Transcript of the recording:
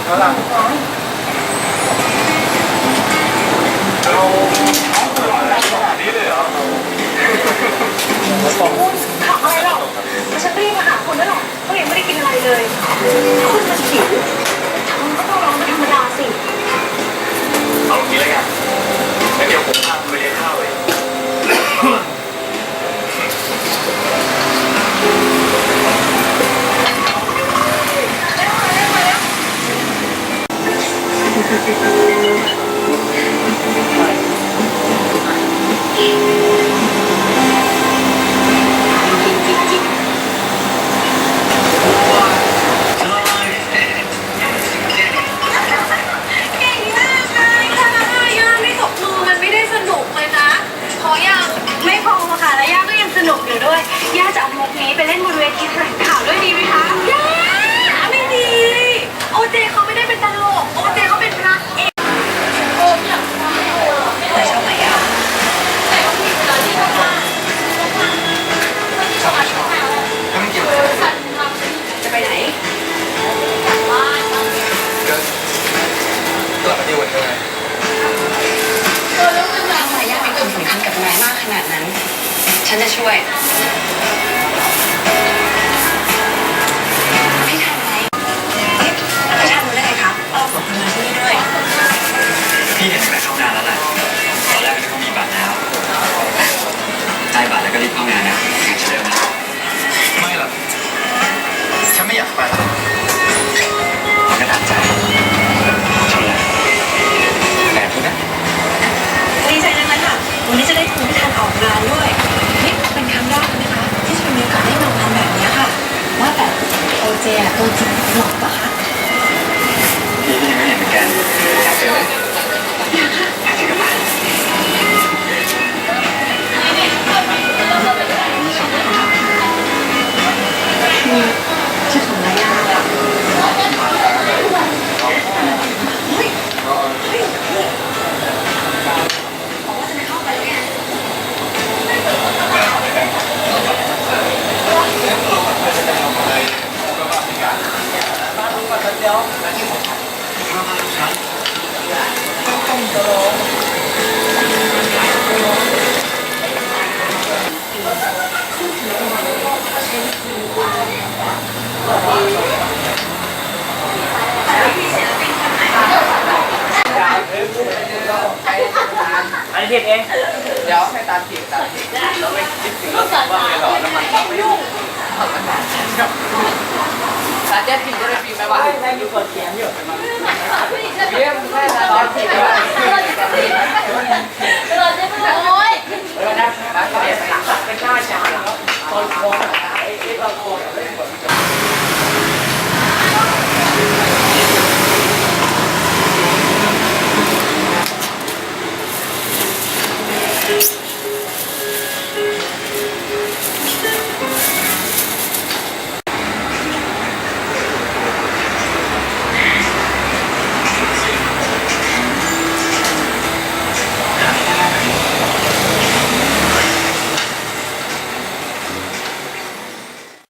แล้วล่ะนี่เลยเหรอขับอะไรหรอกฉันรีบมาหาคุณแล้วหรอกเพราะยังไม่ได้กินอะไรเลยคุณมันหิวคุณก็ต้องร้องเป็นธรรมดาสิเอางี้แล้วกันแล้วเดี๋ยวผมพาคุณไปเลี้ยงข้าวเลยย่าจะเอามุกนี้ไปเล่นบนเวทีแถลงข่าวด้วยดีไหมคะย่าไม่ดีโอเจเขาไม่ได้เป็นตลกโอเจเขาเป็นพระเอกโอ้เนี่ยแต่ชอบไหนอ่ะแต่ก็มีเวลาที่ต้องมาชอบแล้วมันเกี่ยวจะไปไหนกลับบ้านก็กลับมาดีวันเท่าไหร่แล้วมันทำไมย่ามีความสำคัญกับนายมากขนาดนั้นฉันจะช่วยพี่ทำไงพี่ทำรู้ได้ไงคะเอาของทำงานที่นี่ด้วยพี่เห็นแต่เข้างานแล้วแหละตอนแรกก็เขามีบัตรแล้วได้บัตรแล้วก็รีบเข้างานนะงั้นจะเริ่มนะไม่หรอกฉันไม่อยากไปแล้วมันก็ตัดใจชนแล้วแบบนี้นะดีใจจังเลยค่ะวันนี้จะได้คุณพี่ทันออกงานด้วยนี่เป็นครั้งแรกนะคะที่จะมีโอกาสได้มางานแบบนี้ค่ะว่าแต่โอเจตัวจริงหล่อปะคะพี่ยังไม่เห็นเหมือนกันอยากเจอไหมอยากค่ะอยากเจอกับบ้านชื่อของนายาค่ะบอกว่าจะไม่เข้าไปแล้วไงอันนี้ผิดเองเดี๋ยวให้ตามผิดเราไม่คิดถึงเรื่องว่าไงหรอน้ำมันไม่ยุ่งสารแยกผิดจะได้ปีไหมวะแม่งอยู่กดเขียนอยู่